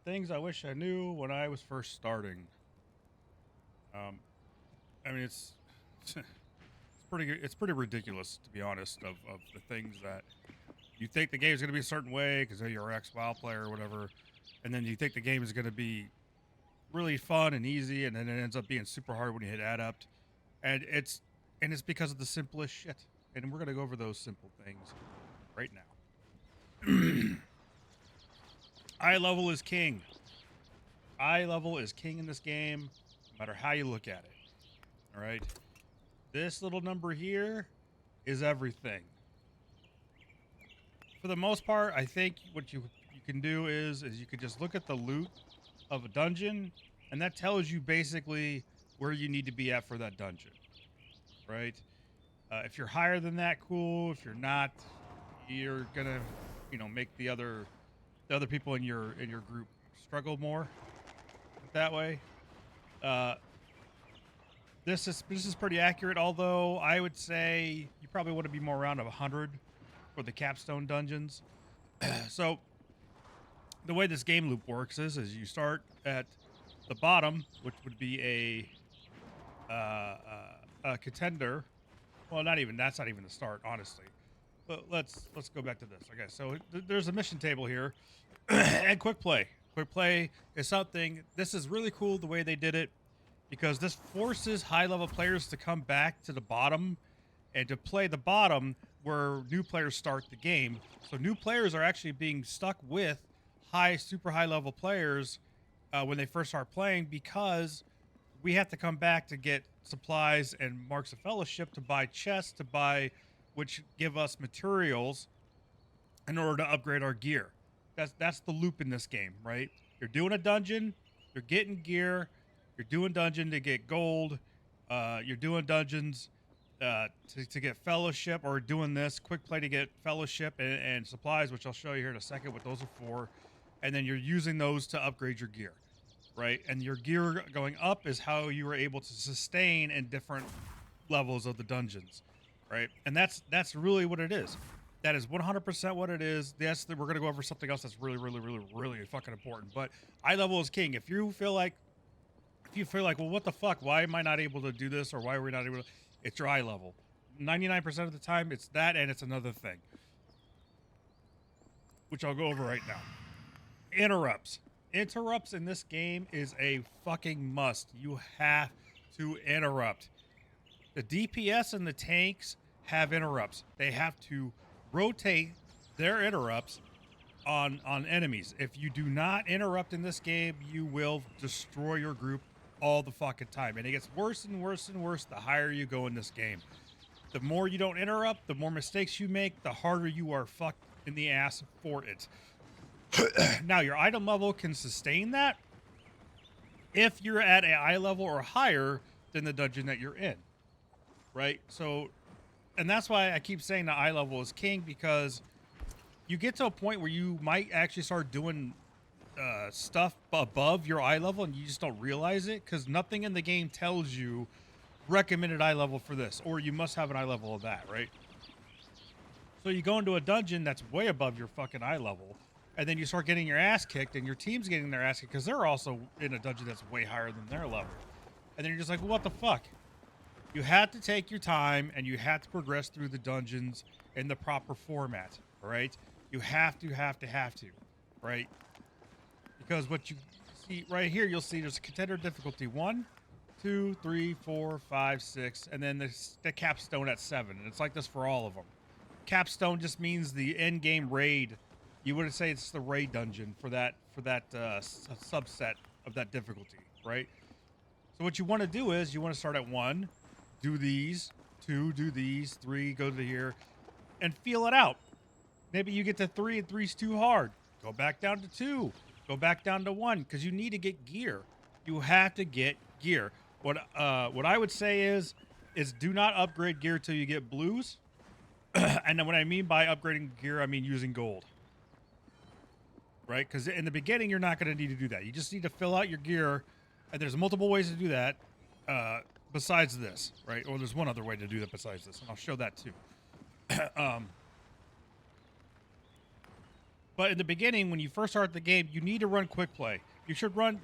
things I wish I knew when I was first starting. Um, I mean, it's pretty ridiculous to be honest. Of the things that you think the game's going to be a certain way because you're an ex-WoW player or whatever, and then you think the game is going to be really fun and easy, and then it ends up being super hard when you hit adapt, and it's because of the simplest shit. And we're going to go over those simple things right now. Eye level is king. Eye level is king in this game, no matter how you look at it. All right. This little number here is everything. For the most part, I think what you can do is you could just look at the loot of a dungeon, and that tells you basically where you need to be at for that dungeon, right? If you're higher than that, cool. If you're not, you're gonna, make the other people in your group struggle more that way. Uh, this is pretty accurate, although I would say you probably want to be more around 100 for the capstone dungeons. So the way this game loop works is you start at the bottom, which would be a contender. Well, not even that's not even the start, honestly. But let's go back to this. Okay, so there's a mission table here, and quick play. Quick play is something. This is really cool the way they did it because this forces high level players to come back to the bottom and to play the bottom where new players start the game. So new players are actually being stuck with super high level players when they first start playing because we have to come back to get supplies and marks of fellowship to buy chests to buy which give us materials in order to upgrade our gear. That's the loop in this game, right? You're doing a dungeon, you're getting gear, you're doing dungeon to get gold, you're doing dungeons to get fellowship, or doing this quick play to get fellowship and supplies, which I'll show you here in a second what those are for, and then you're using those to upgrade your gear, right? And your gear going up is how you were able to sustain in different levels of the dungeons, right? And that's really what it is. That is 100% what it is. Yes, we're going to go over something else that's really, really, really, really fucking important. But eye level is king. If you feel like, well, what the fuck? Why am I not able to do this, or why are we not able to? It's your eye level. 99% of the time, it's that, and it's another thing, which I'll go over right now. Interrupts. Interrupts in this game is a fucking must. You have to interrupt. The DPS and the tanks have interrupts. They have to rotate their interrupts on enemies. If you do not interrupt in this game, you will destroy your group all the fucking time. And it gets worse and worse and worse the higher you go in this game. The more you don't interrupt, the more mistakes you make, the harder you are fucked in the ass for it. Now, your item level can sustain that if you're at an eye level or higher than the dungeon that you're in, right? So, and that's why I keep saying the eye level is king, because you get to a point where you might actually start doing stuff above your eye level and you just don't realize it because nothing in the game tells you recommended eye level for this, or you must have an eye level of that, right? So you go into a dungeon that's way above your fucking eye level, and then you start getting your ass kicked, and your team's getting their ass kicked because they're also in a dungeon that's way higher than their level. And then you're just like, well, what the fuck? You have to take your time, and you have to progress through the dungeons in the proper format, all right? You have to, right? Because what you see right here, you'll see there's a contender difficulty 1, 2, 3, 4, 5, 6, and then the capstone at 7. And it's like this for all of them. Capstone just means the end game raid. You wouldn't say it's the raid dungeon for that subset of that difficulty, right? So what you want to do is you want to start at 1, do these, 2, do these, 3, go to here, and feel it out. Maybe you get to 3 and 3's too hard. Go back down to 2. Go back down to 1 because you need to get gear. You have to get gear. What I would say is do not upgrade gear till you get blues. And then what I mean by upgrading gear, I mean using gold. Right? Because in the beginning, you're not going to need to do that. You just need to fill out your gear, and there's multiple ways to do that besides this, right? Or there's one other way to do that besides this, and I'll show that too. But in the beginning, when you first start the game, you need to run quick play. You should run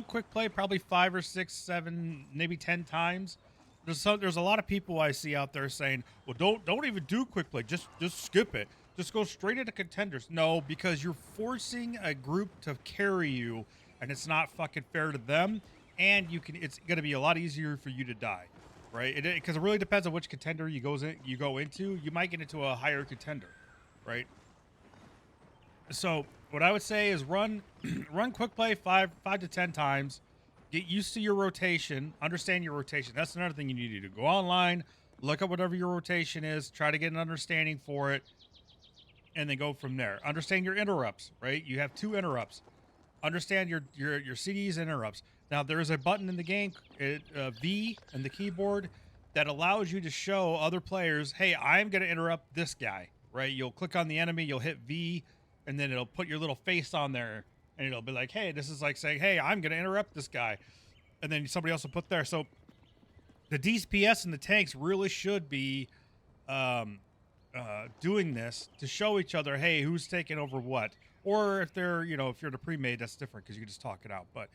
quick play probably 5 or 6, 7, maybe 10 times. There's a lot of people I see out there saying, well, don't even do quick play. Just skip it. Just go straight into contenders. No, because you're forcing a group to carry you, and it's not fucking fair to them. And it's gonna be a lot easier for you to die, right? Because it really depends on which contender you go into. You might get into a higher contender, right? So what I would say is run run quick play 5 to 10 times. Get used to your rotation. Understand your rotation. That's another thing you need to do. Go online, look up whatever your rotation is, try to get an understanding for it, and then go from there. Understand your interrupts, right? You have 2 interrupts. Understand your CD's interrupts. Now there is a button in the game, V in the keyboard, that allows you to show other players, hey, I'm going to interrupt this guy, right? You'll click on the enemy, you'll hit V, and then it'll put your little face on there, and it'll be like, hey, this is like saying, hey, I'm going to interrupt this guy. And then somebody else will put there. So the DPS and the tanks really should be doing this to show each other, hey, who's taking over what. Or if they're, if you're in a pre-made, that's different because you can just talk it out. But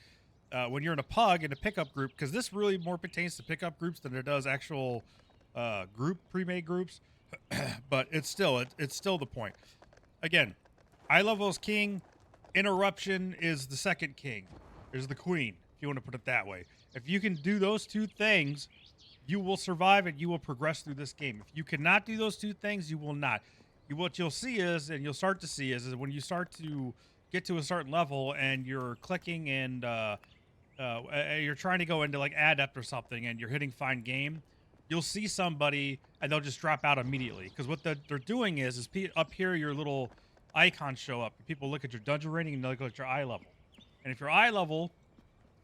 when you're in a pug, in a pickup group, because this really more pertains to pickup groups than it does actual pre-made groups. But it's still the point. Again, eye level is king. Interruption is the second king. There's the queen, if you want to put it that way. If you can do those 2 things, you will survive and you will progress through this game. If you cannot do those 2 things, you will not. What you'll see is, and you'll start to see is when you start to get to a certain level and you're clicking and you're trying to go into like adept or something and you're hitting find game, you'll see somebody and they'll just drop out immediately. Because what they're doing is up here your little icons show up. People look at your dungeon rating and they look at your eye level. And if your eye level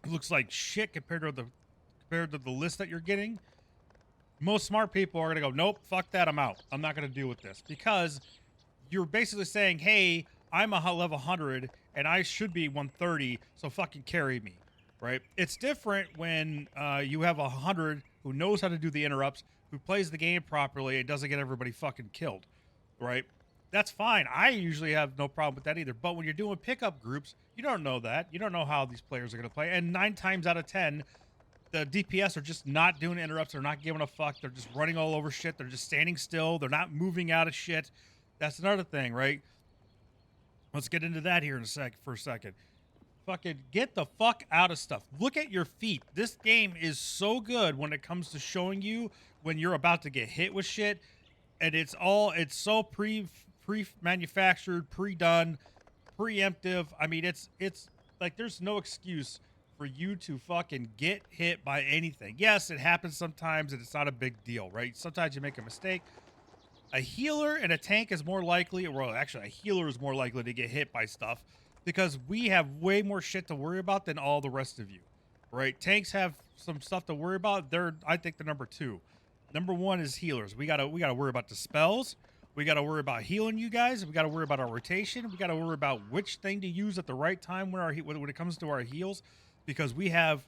looks like shit compared to the list that you're getting, most smart people are going to go, nope, fuck that, I'm out. I'm not going to deal with this. Because you're basically saying, hey, I'm a level 100 and I should be 130, so fucking carry me, right? It's different when you have a 100 who knows how to do the interrupts, who plays the game properly and doesn't get everybody fucking killed, right? That's fine. I usually have no problem with that either. But when you're doing pickup groups, you don't know that. You don't know how these players are going to play. And 9 times out of 10, the DPS are just not doing interrupts. They're not giving a fuck. They're just running all over shit. They're just standing still. They're not moving out of shit. That's another thing, right? Let's get into that here for a second. Fucking get the fuck out of stuff. Look at your feet. This game is so good when it comes to showing you when you're about to get hit with shit. And it's so pre-manufactured, pre-done, preemptive. I mean, it's like there's no excuse for you to fucking get hit by anything. Yes, it happens sometimes and it's not a big deal, right? Sometimes you make a mistake. A healer and a tank is more likely, well, actually a healer is more likely to get hit by stuff because we have way more shit to worry about than all the rest of you, right? Tanks have some stuff to worry about. I think they're number 2. Number 1 is healers. We gotta worry about the spells. We got to worry about healing you guys. We got to worry about our rotation. We got to worry about which thing to use at the right time when it comes to our heals, because we have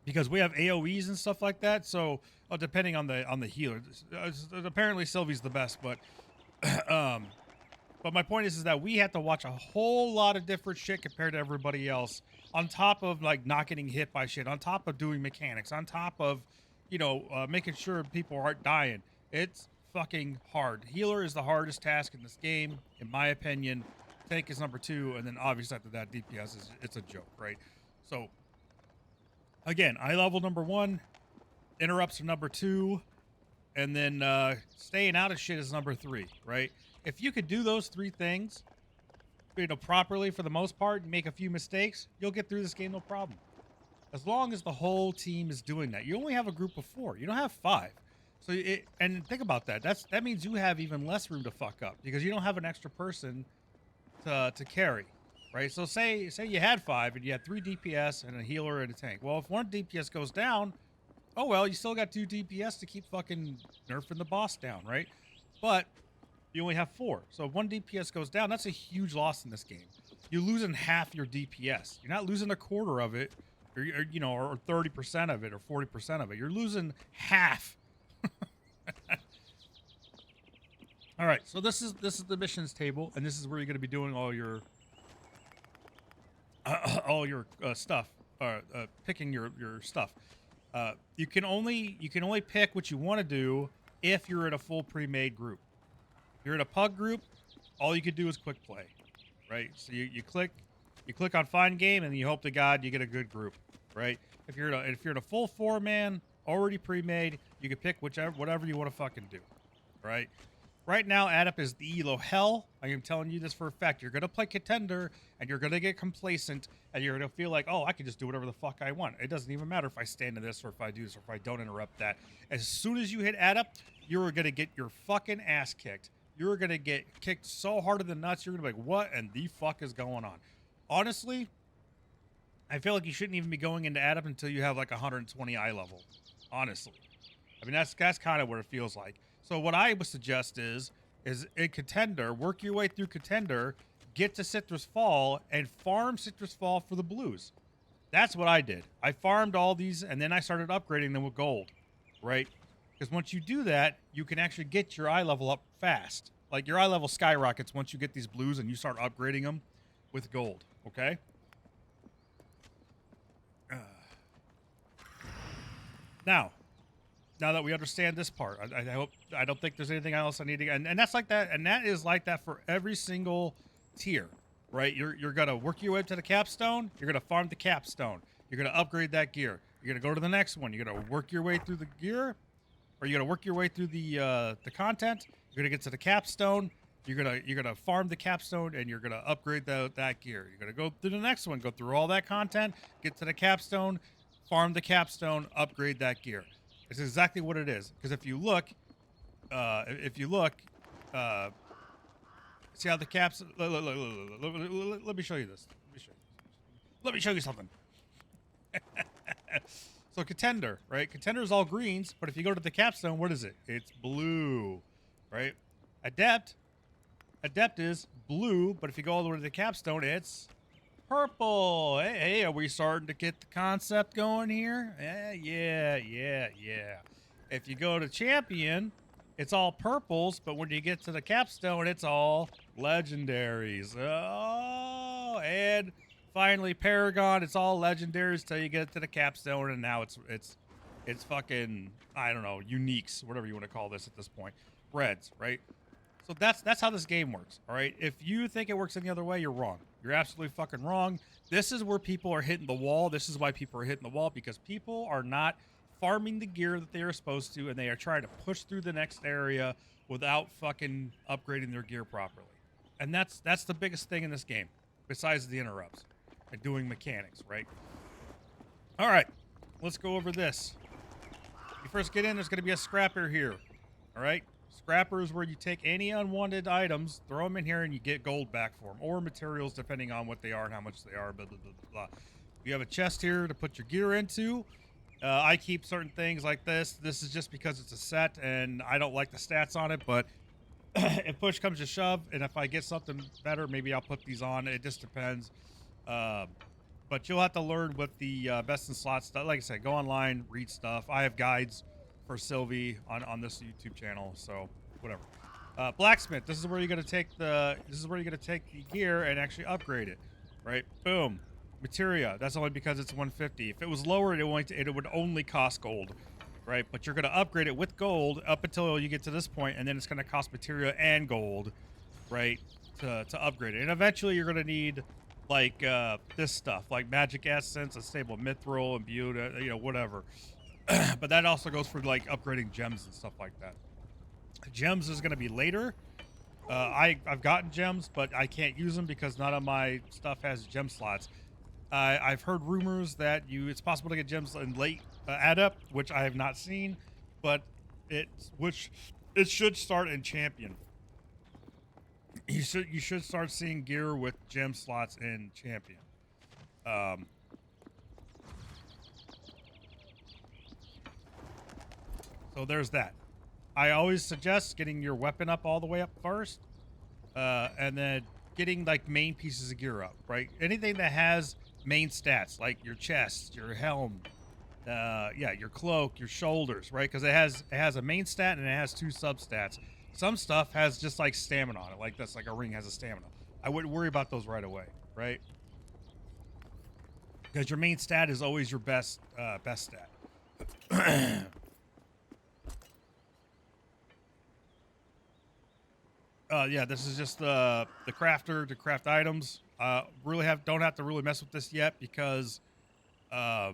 AOE's and stuff like that. So depending on the healer, apparently Sylvie's the best, but but my point is that we have to watch a whole lot of different shit compared to everybody else. On top of like not getting hit by shit, on top of doing mechanics, on top of making sure people aren't dying. It's fucking hard. Healer is the hardest task in this game, in my opinion. Tank is number 2, and then obviously after that, DPS it's a joke, right? So again, eye level number 1, interrupts are number 2, and then staying out of shit is number 3, right? If you could do those 3 things, properly for the most part, and make a few mistakes, you'll get through this game no problem. As long as the whole team is doing that. You only have a group of 4. You don't have 5. So and think about that. That means you have even less room to fuck up because you don't have an extra person to carry, right? So say you had 5 and you had 3 DPS and a healer and a tank. Well, if one DPS goes down, oh well, you still got 2 DPS to keep fucking nerfing the boss down, right? But you only have 4. So if one DPS goes down, that's a huge loss in this game. You're losing half your DPS. You're not losing a quarter of it, or 30% of it, or 40% of it. You're losing half. All right, so this is the missions table, and this is where you're going to be doing all your stuff, picking your stuff. You can only pick what you want to do if you're in a full pre-made group. If you're in a pug group, all you could do is quick play, right? So you click on find game, and you hope to God you get a good group, right? If you're in a full 4-man already pre-made, you can pick whatever you want to fucking do, right? Right now, AdUp is the elo hell. I am telling you this for a fact. You're gonna play Contender, and you're gonna get complacent, and you're gonna feel like, oh, I can just do whatever the fuck I want. It doesn't even matter if I stand in this, or if I do this, or if I don't interrupt that. As soon as you hit AdUp, you're gonna get your fucking ass kicked. You're gonna get kicked so hard in the nuts. You're gonna be like, what and the fuck is going on? Honestly, I feel like you shouldn't even be going into AdUp until you have like 120 eye level. Honestly, I mean that's kind of what it feels like. So what I would suggest is in Contender, work your way through Contender, get to Citrus Fall, and farm Citrus Fall for the blues. That's what I did. I farmed all these, and then I started upgrading them with gold, right? Because once you do that, you can actually get your eye level up fast. Like your eye level skyrockets once you get these blues and you start upgrading them with gold, okay? Now that we understand this part, I don't think there's anything else I need to, and that's like that, and that is like that for every single tier, right? You're gonna work your way up to the capstone. You're gonna farm the capstone. You're gonna upgrade that gear. You're gonna go to the next one. You're gonna work your way through the gear, or you're gonna work your way through the content. You're gonna get to the capstone. You're gonna farm the capstone, and you're gonna upgrade that gear. You're gonna go through the next one, go through all that content, get to the capstone, farm the capstone, upgrade that gear. It's exactly what it is. Because if you look, see how the caps. Let me show you this. Let me show you something. So Contender, right? Contender is all greens, but if you go to the capstone, what is it? It's blue, right? Adept is blue, but if you go all the way to the capstone, it's purple. Hey, are we starting to get the concept going here? Yeah. If you go to champion, it's all purples, but when you get to the capstone, it's all legendaries. Oh, and finally Paragon, it's all legendaries till you get to the capstone, and now it's fucking, I don't know, uniques, whatever you want to call this at this point. Reds, right? So that's how this game works, all right? If you think it works any other way, you're wrong. You're absolutely fucking wrong. This is where people are hitting the wall. This is why people are hitting the wall, because people are not farming the gear that they are supposed to, and they are trying to push through the next area without fucking upgrading their gear properly. And that's the biggest thing in this game, besides the interrupts and doing mechanics, right? All right, let's go over this. When you first get in, there's going to be a scrapper here, all right? Scrapper is where you take any unwanted items, throw them in here, and you get gold back for them, or materials depending on what they are and how much they are, blah, blah, blah, blah. You have a chest here to put your gear into. I keep certain things like this. This is just because it's a set, and I don't like the stats on it, but if push comes to shove, and if I get something better, maybe I'll put these on. It just depends. But you'll have to learn what the best in slot stuff. Like I said, go online, read stuff. I have guides for Sylvie on this YouTube channel, so whatever. Blacksmith, this is where you're gonna take the gear and actually upgrade it, right? Boom. Materia, that's only because it's 150. If it was lower, it would only cost gold, right? But you're gonna upgrade it with gold up until you get to this point, and then it's gonna cost materia and gold, right? To upgrade it, and eventually you're gonna need like this stuff, like magic essence, a stable mithril, imbued, whatever. But that also goes for like upgrading gems and stuff like that. Gems is going to be later. I've gotten gems, but I can't use them because none of my stuff has gem slots. I've heard rumors that it's possible to get gems in late AdUp, which I have not seen, but it should start in champion. You should start seeing gear with gem slots in champion. So there's that. I always suggest getting your weapon up all the way up first, and then getting like main pieces of gear up, right? Anything that has main stats, like your chest, your helm, your cloak, your shoulders, right? Because it has a main stat and it has two substats. Some stuff has just like stamina on it, like this, like a ring has a stamina. I wouldn't worry about those right away, right? Because your main stat is always your best stat. Yeah, this is just the crafter to craft items. Really don't have to really mess with this yet because uh,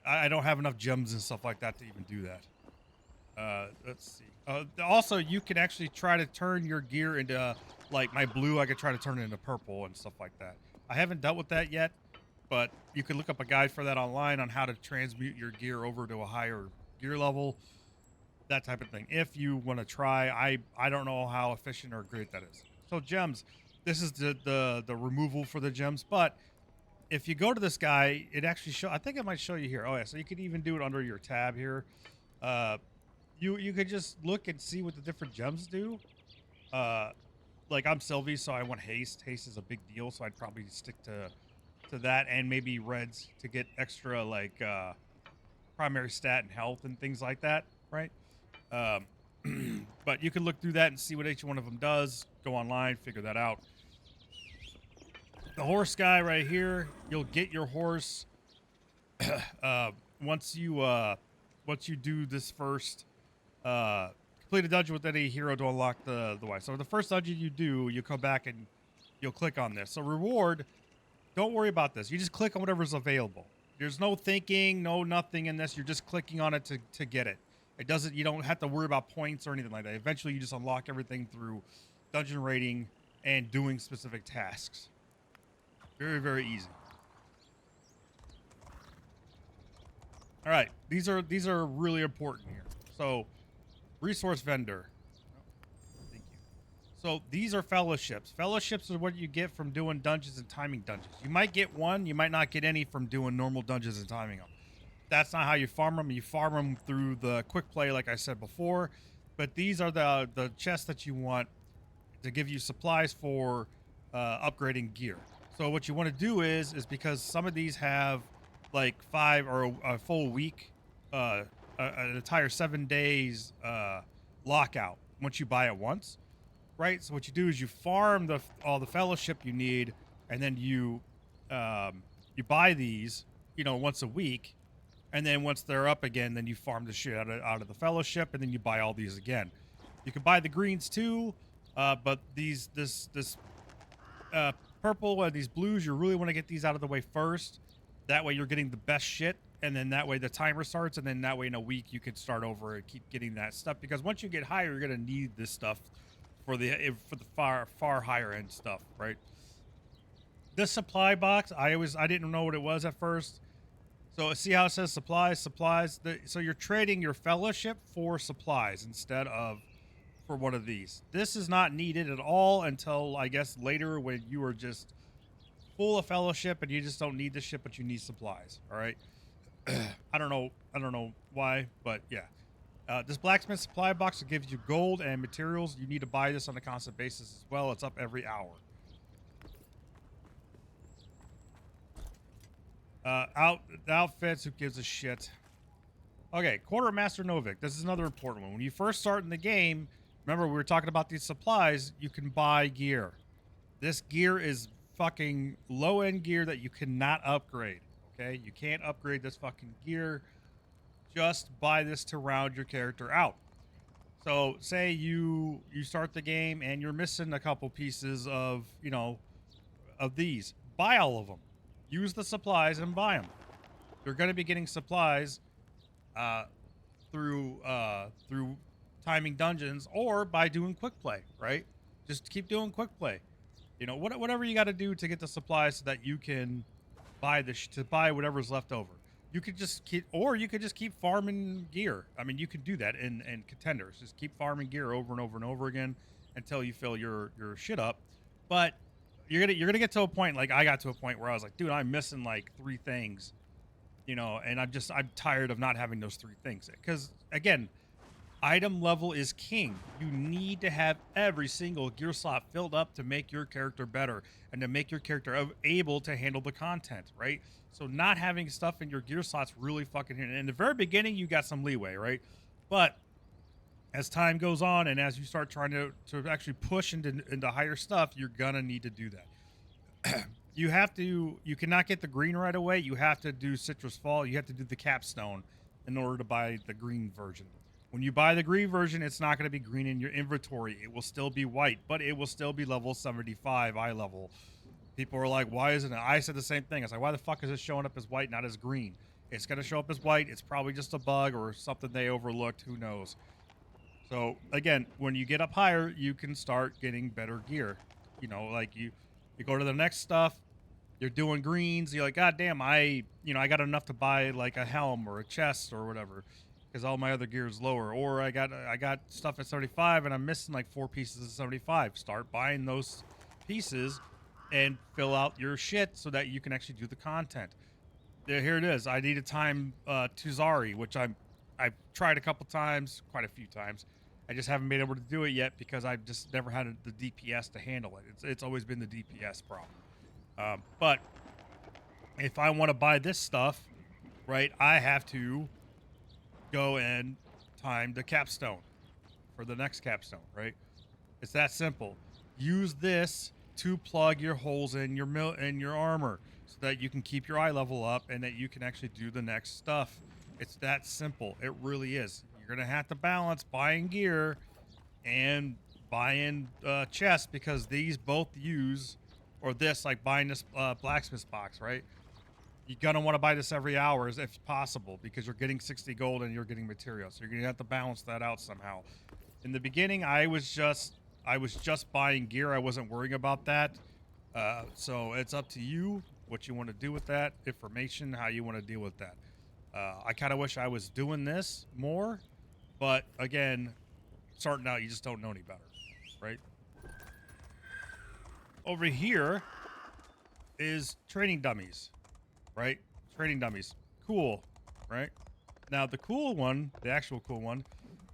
I don't have enough gems and stuff like that to even do that. Let's see. Also, you can actually try to turn your gear into like my blue. I could try to turn it into purple and stuff like that. I haven't dealt with that yet, but you can look up a guide for that online on how to transmute your gear over to a higher gear level, that type of thing. If you want to try, I don't know how efficient or great that is. So gems, this is the removal for the gems, but if you go to this guy, it actually show. I think it might show you here. Oh yeah, so you can even do it under your tab here. Uh, you could just look and see what the different gems do. Uh, like I'm Sylvie, so I want haste. Haste is a big deal, so I'd probably stick to that and maybe reds to get extra like primary stat and health and things like that, right? But you can look through that and see what each one of them does. Go online, figure that out. The horse guy right here, you'll get your horse uh, once you do this first complete a dungeon with any hero to unlock the wife. So the first dungeon you do, you come back and you'll click on this. So reward, don't worry about this. You just click on whatever's available. There's no thinking, no nothing in this. You're just clicking on it to get it. It doesn't. You don't have to worry about points or anything like that. Eventually, you just unlock everything through dungeon rating and doing specific tasks. Very, very easy. All right, these are really important here. So, resource vendor. Thank you. So these are fellowships. Fellowships are what you get from doing dungeons and timing dungeons. You might get one, you might not get any from doing normal dungeons and timing them. That's not how you farm them. You farm them through the quick play, like I said before. But these are the chests that you want to give you supplies for upgrading gear. So what you want to do is because some of these have like 5 or a full week, an entire 7 days lockout once you buy it once, right? So what you do is you farm all the fellowship you need, and then you buy these, once a week, and then once they're up again, then you farm the shit out of the fellowship, and then you buy all these again. You can buy the greens too, but this purple and these blues, you really want to get these out of the way first. That way you're getting the best shit, and then that way the timer starts, and then that way in a week you can start over and keep getting that stuff. Because once you get higher, you're gonna need this stuff for the far higher end stuff, right? This supply box, I didn't know what it was at first. So see how it says supplies. So you're trading your fellowship for supplies instead of for one of these. This is not needed at all until I guess later when you are just full of fellowship and you just don't need this shit, but you need supplies. All right. I don't know why, but yeah. This blacksmith supply box gives you gold and materials. You need to buy this on a constant basis as well. It's up every hour. Outfits, who gives a shit? Okay, Quartermaster Novik. This is another important one. When you first start in the game, remember we were talking about these supplies, you can buy gear. This gear is fucking low-end gear that you cannot upgrade, okay? You can't upgrade this fucking gear. Just buy this to round your character out. So say you start the game and you're missing a couple pieces of, of these. Buy all of them. Use the supplies and buy them. You're going to be getting supplies through timing dungeons or by doing quick play, right? Just keep doing quick play. Whatever you got to do to get the supplies so that you can buy buy whatever's left over. You could just keep farming gear. I mean, you can do that in contenders. Just keep farming gear over and over and over again until you fill your shit up. But you're gonna get to a point, like I got to a point where I was like, dude, I'm missing like 3 things, and I'm tired of not having those 3 things. Because again, item level is king. You need to have every single gear slot filled up to make your character better and to make your character able to handle the content, right? So not having stuff in your gear slots really fucking. In the very beginning, you got some leeway, right? But as time goes on and as you start trying to actually push into higher stuff, you're gonna need to do that. You cannot get the green right away. You have to do Citrus Fall. You have to do the capstone in order to buy the green version. When you buy the green version, it's not going to be green in your inventory. It will still be white, but it will still be level 75 eye level. People are like, why isn't it? I said the same thing. I was like, why the fuck is it showing up as white, not as green? It's going to show up as white. It's probably just a bug or something they overlooked. Who knows? So again, when you get up higher, you can start getting better gear. You know, like you go to the next stuff, you're doing greens, you're like, God damn, I got enough to buy like a helm or a chest or whatever, because all my other gear is lower. Or I got stuff at 75 and I'm missing like 4 pieces of 75. Start buying those pieces and fill out your shit so that you can actually do the content. Here it is. I need a time Tuzari, which I've tried a couple times, quite a few times. I just haven't been able to do it yet because I've just never had the DPS to handle it. It's always been the DPS problem. But if I want to buy this stuff, right, I have to go and time the capstone for the next capstone, right? It's that simple. Use this to plug your holes in your armor so that you can keep your eye level up and that you can actually do the next stuff. It's that simple. It really is. You're going to have to balance buying gear and buying chests, because these both use, or this, like buying this blacksmith box, right? You're going to want to buy this every hour if possible, because you're getting 60 gold and you're getting materials. So you're going to have to balance that out somehow. In the beginning, I was just buying gear. I wasn't worrying about that. So it's up to you what you want to do with that information, how you want to deal with that. I kind of wish I was doing this more, but again, starting out, you just don't know any better, right? Over here is training dummies, right? Training dummies. Cool, right? Now, the cool one, the actual cool one,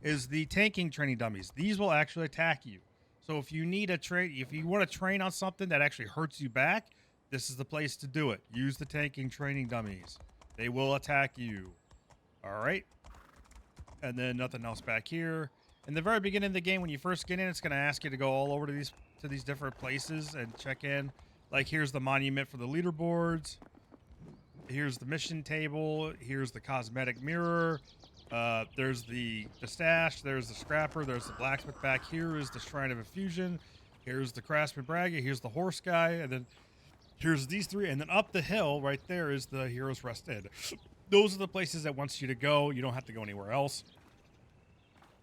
is the tanking training dummies. These will actually attack you. So if you need if you want to train on something that actually hurts you back, this is the place to do it. Use the tanking training dummies. They will attack you. All right. And then nothing else back here. In the very beginning of the game, when you first get in, it's going to ask you to go all over to these different places and check in. Like, here's the monument for the leaderboards. Here's the mission table. Here's the cosmetic mirror. There's the stash. There's the scrapper. There's the blacksmith. Back here is the shrine of infusion. Here's the craftsman bragga. Here's the horse guy. And then here's these three. And then up the hill right there is the Hero's Rest Inn. Those are the places that wants you to go. You don't have to go anywhere else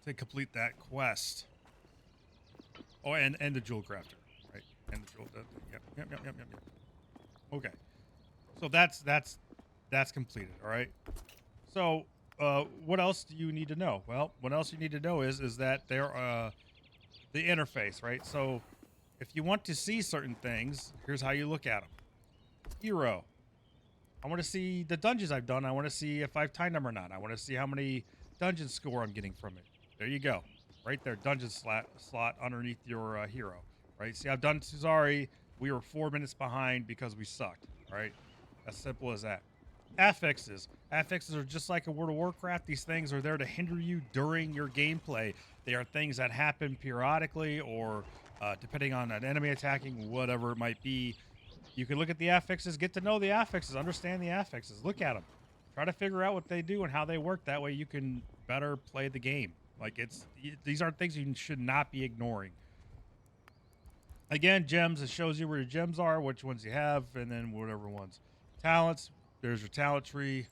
to complete that quest. Oh, and the jewel crafter, right? And the jewel. Yep. Okay. So that's completed. All right. So what else do you need to know? Well, what else you need to know is that there the interface, right? So if you want to see certain things, here's how you look at them. Hero. I want to see the dungeons I've done. I want to see if I've timed them or not. I want to see how many dungeon score I'm getting from it. There you go. Right there, dungeon slot underneath your hero. Right? See, I've done Tuzari. We were 4 minutes behind because we sucked. Right? As simple as that. Affixes. Affixes are just like in World of Warcraft. These things are there to hinder you during your gameplay. They are things that happen periodically or depending on an enemy attacking, whatever it might be. You can look at the affixes, get to know the affixes, understand the affixes, look at them. Try to figure out what they do and how they work. That way you can better play the game. Like, these aren't things you should not be ignoring. Again, gems, it shows you where your gems are, which ones you have, and then whatever ones. Talents, there's your talent tree.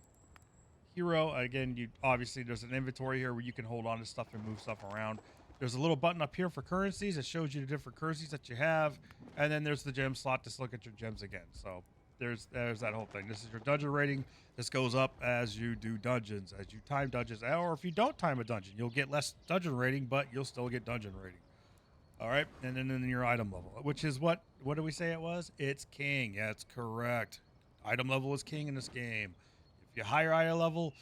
Hero, again, obviously there's an inventory here where you can hold on to stuff and move stuff around. There's a little button up here for currencies. It shows you the different currencies that you have. And then there's the gem slot to look at your gems again. So there's that whole thing. This is your dungeon rating. This goes up as you do dungeons, as you time dungeons. Or if you don't time a dungeon, you'll get less dungeon rating, but you'll still get dungeon rating. All right. And then your item level, which is what did we say it was? It's king. Yeah, it's correct. Item level is king in this game. If you higher item level,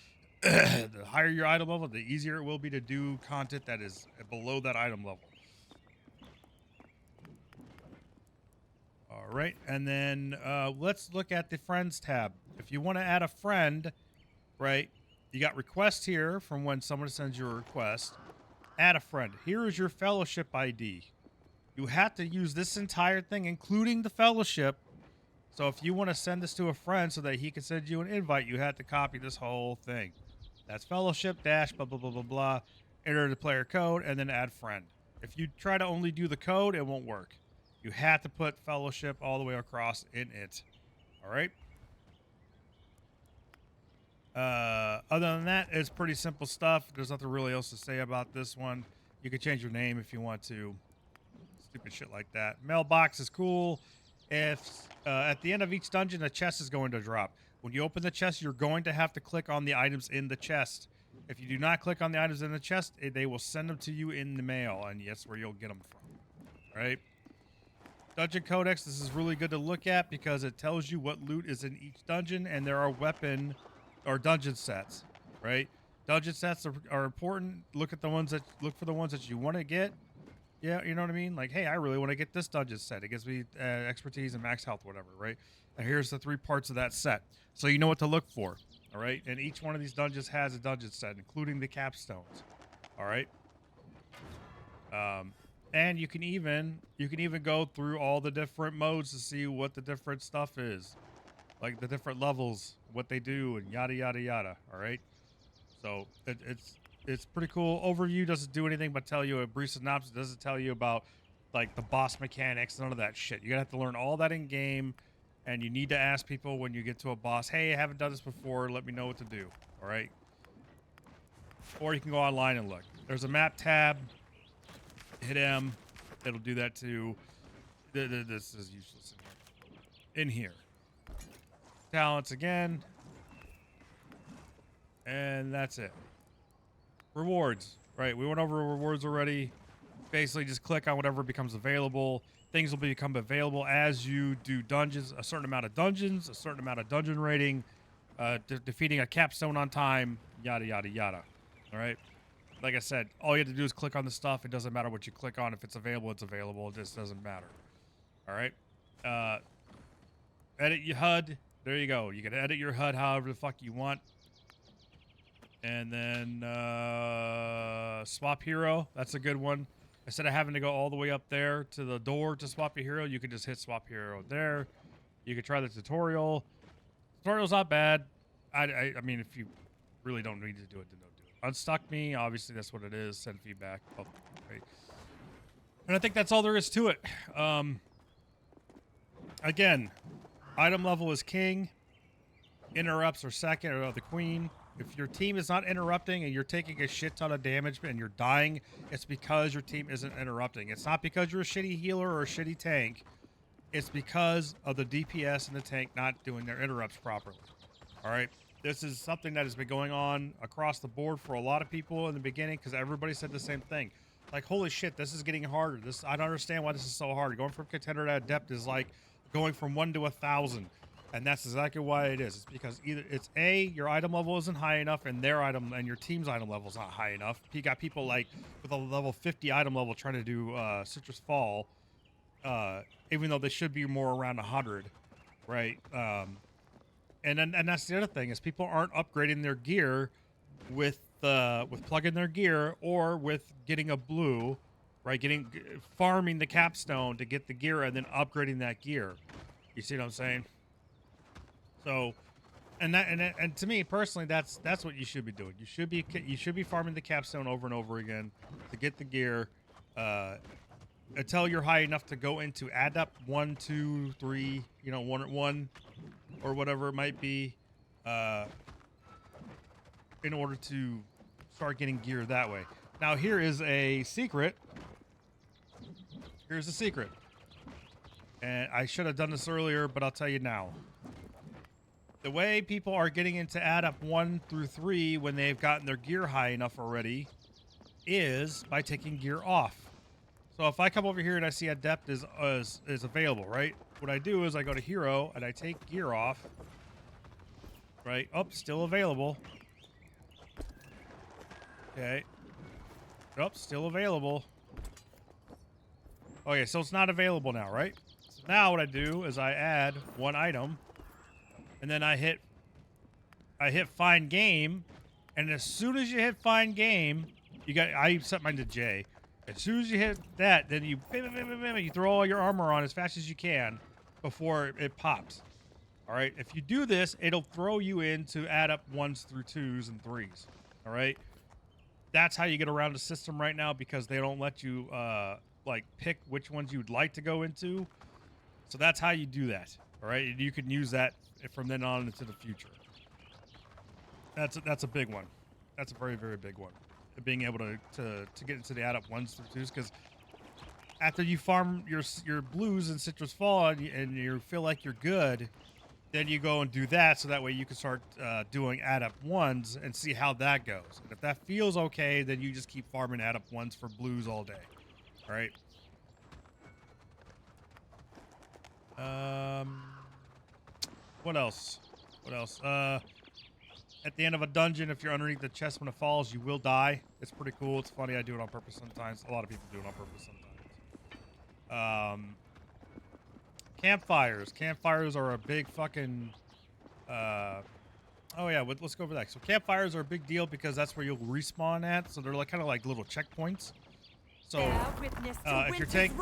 the higher your item level, the easier it will be to do content that is below that item level. All right, and then let's look at the friends tab. If you want to add a friend, right, you got requests here from when someone sends you a request. Add a friend. Here is your fellowship ID. You have to use this entire thing, including the fellowship. So if you want to send this to a friend so that he can send you an invite, you have to copy this whole thing. That's fellowship dash blah blah blah blah blah. Enter the player code and then add friend. If you try to only do the code, it won't work. You have to put fellowship all the way across in it. All right. Other than that, it's pretty simple stuff. There's nothing really else to say about this one. You can change your name if you want to. Stupid shit like that. Mailbox is cool. If at the end of each dungeon, a chest is going to drop. When you open the chest, you're going to have to click on the items in the chest. If you do not click on the items in the chest, they will send them to you in the mail, and that's where you'll get them from. Right? Dungeon Codex, this is really good to look at because it tells you what loot is in each dungeon, and there are weapon or dungeon sets, right? Dungeon sets are important. Look for the ones that you want to get. Yeah, you know what I mean? Like, hey, I really want to get this dungeon set. It gives me expertise and max health, whatever, right? And here's the 3 parts of that set. So you know what to look for, all right? And each one of these dungeons has a dungeon set, including the capstones, all right? And you can even go through all the different modes to see what the different stuff is. Like the different levels, what they do, and yada, yada, yada, all right? So it's pretty cool. Overview doesn't do anything but tell you a brief synopsis. It doesn't tell you about like the boss mechanics, none of that shit. You're gonna have to learn all that in game, and you need to ask people when you get to a boss, hey, I haven't done this before, let me know what to do, all right? Or you can go online and look. There's a map tab. Hit M. It'll do that too. This is useless in here. Talents again. And that's it. Rewards, right? We went over rewards already. Basically, just click on whatever becomes available. Things will become available as you do dungeons, a certain amount of dungeons, a certain amount of dungeon rating, defeating a capstone on time, yada, yada, yada. All right? Like I said, all you have to do is click on the stuff. It doesn't matter what you click on. If it's available, it's available. It just doesn't matter. All right? Edit your HUD. There you go. You can edit your HUD however the fuck you want. And then swap hero. That's a good one. Instead of having to go all the way up there to the door to swap your hero, you can just hit swap hero there. You can try the tutorial. Tutorial's not bad. I mean, if you really don't need to do it, then don't do it. Unstuck me. Obviously, that's what it is. Send feedback. Oh, right. And I think that's all there is to it. Again, item level is king. Interrupts are second, or the queen. If your team is not interrupting and you're taking a shit ton of damage and you're dying, it's because your team isn't interrupting. It's not because you're a shitty healer or a shitty tank. It's because of the DPS and the tank not doing their interrupts properly. All right? This is something that has been going on across the board for a lot of people in the beginning because everybody said the same thing. Like, holy shit, this is getting harder. I don't understand why this is so hard. Going from contender to adept is like going from 1 to 1,000. And that's exactly why it is. It's because either it's A, your item level isn't high enough, and their item and your team's item level is not high enough. You got people like with a level 50 item level trying to do Citrus Fall, even though they should be more around 100, right? And that's the other thing is people aren't upgrading their gear with plugging their gear or with getting a blue, right? Farming the capstone to get the gear and then upgrading that gear. You see what I'm saying? So, and to me personally, that's what you should be doing. You should be farming the capstone over and over again to get the gear until you're high enough to go into adept 1, 2, 3, you know, one or whatever it might be, in order to start getting gear that way. Now here is a secret. Here's a secret, and I should have done this earlier, but I'll tell you now. The way people are getting into adept 1 through 3 when they've gotten their gear high enough already is by taking gear off. So if I come over here and I see adept is available, right? What I do is I go to hero and I take gear off. Right? Oh, still available. Okay. Oh, still available. Okay, so it's not available now, right? So now what I do is I add 1 item. And then I hit find game, and as soon as you hit find game, I set mine to J. As soon as you hit that, then you you throw all your armor on as fast as you can before it pops. All right. If you do this, it'll throw you in to add up 1s through 2s and 3s. All right. That's how you get around the system right now because they don't let you like pick which ones you'd like to go into. So that's how you do that. All right. And you can use that from then on into the future. That's a big one. That's a very, very big one. Being able to get into the add up 1s through 2s because after you farm your blues in Citrus Fall and you feel like you're good, then you go and do that so that way you can start doing add up 1s and see how that goes. And if that feels okay, then you just keep farming add up 1s for blues all day. All right. What else? At the end of a dungeon, if you're underneath the chest when it falls, you will die. It's pretty cool. It's funny. I do it on purpose sometimes. A lot of people do it on purpose sometimes. Campfires. Campfires are a big fucking... oh, yeah. Let's go over that. So campfires are a big deal because that's where you'll respawn at. So they're like kind of like little checkpoints. So if your tank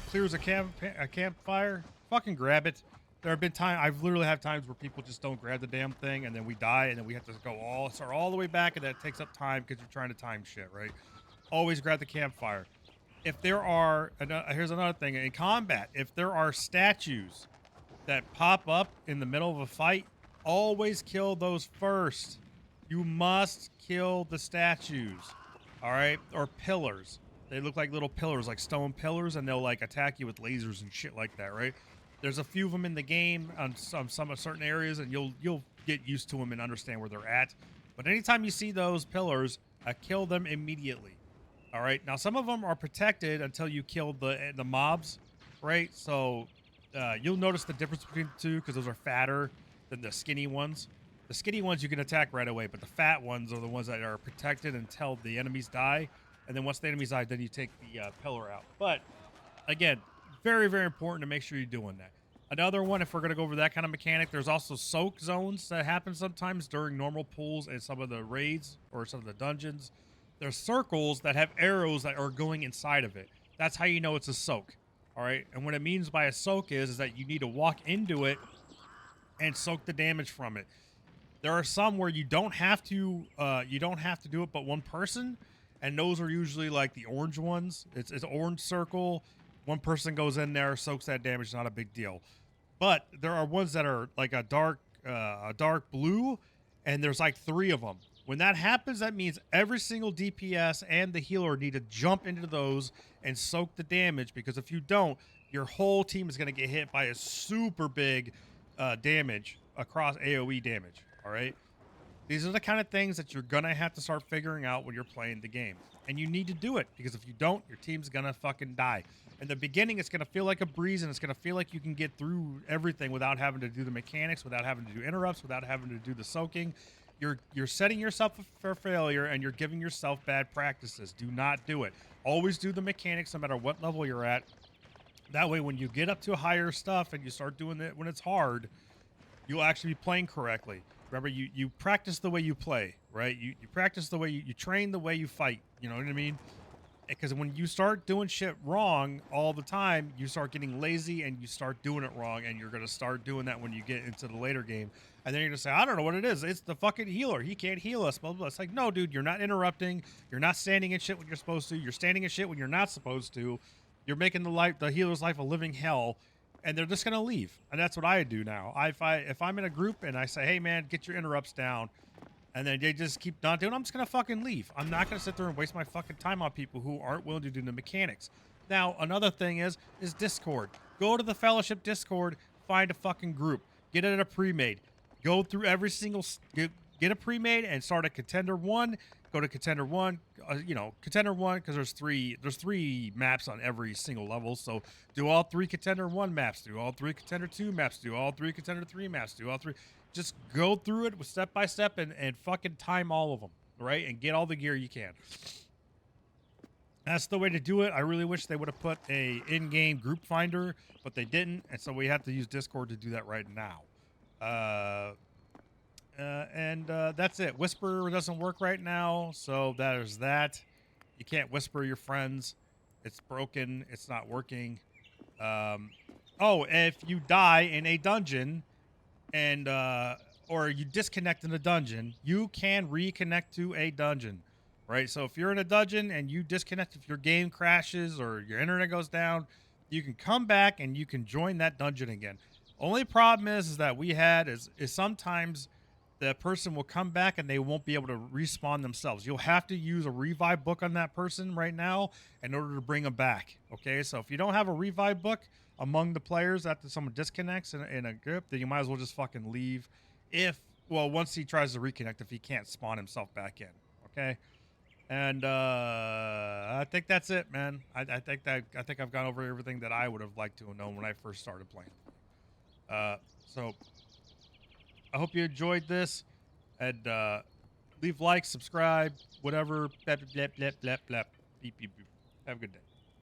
clears a campfire, fucking grab it. There have been times, I've literally had times where people just don't grab the damn thing and then we die and then we have to start all the way back and that takes up time because you're trying to time shit, right? Always grab the campfire. If there are, here's another thing, in combat, if there are statues that pop up in the middle of a fight, always kill those first. You must kill the statues, all right? Or pillars. They look like little pillars, like stone pillars, and they'll like attack you with lasers and shit like that, right? There's a few of them in the game on some certain areas, and you'll get used to them and understand where they're at. But anytime you see those pillars, kill them immediately. All right. Now some of them are protected until you kill the mobs, right? So you'll notice the difference between the two because those are fatter than the skinny ones. The skinny ones you can attack right away, but the fat ones are the ones that are protected until the enemies die. And then once the enemies die, then you take the pillar out. But again, very, very important to make sure you're doing that. Another one, if we're going to go over that kind of mechanic, there's also soak zones that happen sometimes during normal pools and some of the raids or some of the dungeons. There's circles that have arrows that are going inside of it. That's how you know it's a soak. All right. And what it means by a soak is that you need to walk into it and soak the damage from it. There are some where you don't have to do it but one person. And those are usually like the orange ones. It's an orange circle. One person goes in there, soaks that damage, not a big deal. But there are ones that are like a dark blue, and there's like 3 of them. When that happens, that means every single DPS and the healer need to jump into those and soak the damage, because if you don't, your whole team is going to get hit by a super big damage across AoE damage, all right? These are the kind of things that you're going to have to start figuring out when you're playing the game. And you need to do it, because if you don't, your team's going to fucking die. In the beginning, it's going to feel like a breeze, and it's going to feel like you can get through everything without having to do the mechanics, without having to do interrupts, without having to do the soaking. You're setting yourself up for failure, and you're giving yourself bad practices. Do not do it. Always do the mechanics no matter what level you're at. That way, when you get up to higher stuff and you start doing it when it's hard, you'll actually be playing correctly. Remember, you practice the way you play, right? You practice the way you train the way you fight. You know what I mean? Because when you start doing shit wrong all the time, you start getting lazy and you start doing it wrong, and you're going to start doing that when you get into the later game. And then you're going to say, I don't know what it is. It's the fucking healer. He can't heal us, blah, blah, blah. It's like, no, dude, you're not interrupting. You're not standing in shit when you're supposed to. You're standing in shit when you're not supposed to. You're making the healer's life a living hell. And they're just going to leave. And that's what I do now. If I'm in a group and I say, hey, man, get your interrupts down, and then they just keep not doing it, I'm just going to fucking leave. I'm not going to sit there and waste my fucking time on people who aren't willing to do the mechanics. Now, another thing is Discord. Go to the Fellowship Discord, find a fucking group. Get it at a pre-made. Go through every single... Get a pre-made and start at Contender 1. Go to Contender 1, Contender 1, because there's three maps on every single level. So do all 3 Contender 1 maps, do all 3 Contender 2 maps, do all 3 Contender 3 maps, do all 3. Just go through it step by step and fucking time all of them, right? And get all the gear you can. That's the way to do it. I really wish they would have put a in-game group finder, but they didn't, and so we have to use Discord to do that right now. And And that's it. Whisper doesn't work right now, so there's that. You can't whisper your friends. It's broken. It's not working. Oh, if you die in a dungeon and or you disconnect in a dungeon, you can reconnect to a dungeon, right? So if you're in a dungeon and you disconnect, if your game crashes or your internet goes down, you can come back and you can join that dungeon again. Only problem is that we had is sometimes the person will come back and they won't be able to respawn themselves. You'll have to use a revive book on that person right now in order to bring them back. Okay, so if you don't have a revive book among the players after someone disconnects in a group, then you might as well just fucking leave. If once he tries to reconnect, if he can't spawn himself back in. Okay, and I think that's it, man. I think I've gone over everything that I would have liked to have known when I first started playing. So I hope you enjoyed this, and leave likes, subscribe, whatever. Blap, blap, blap, blap, blap. Beep, beep, beep. Have a good day.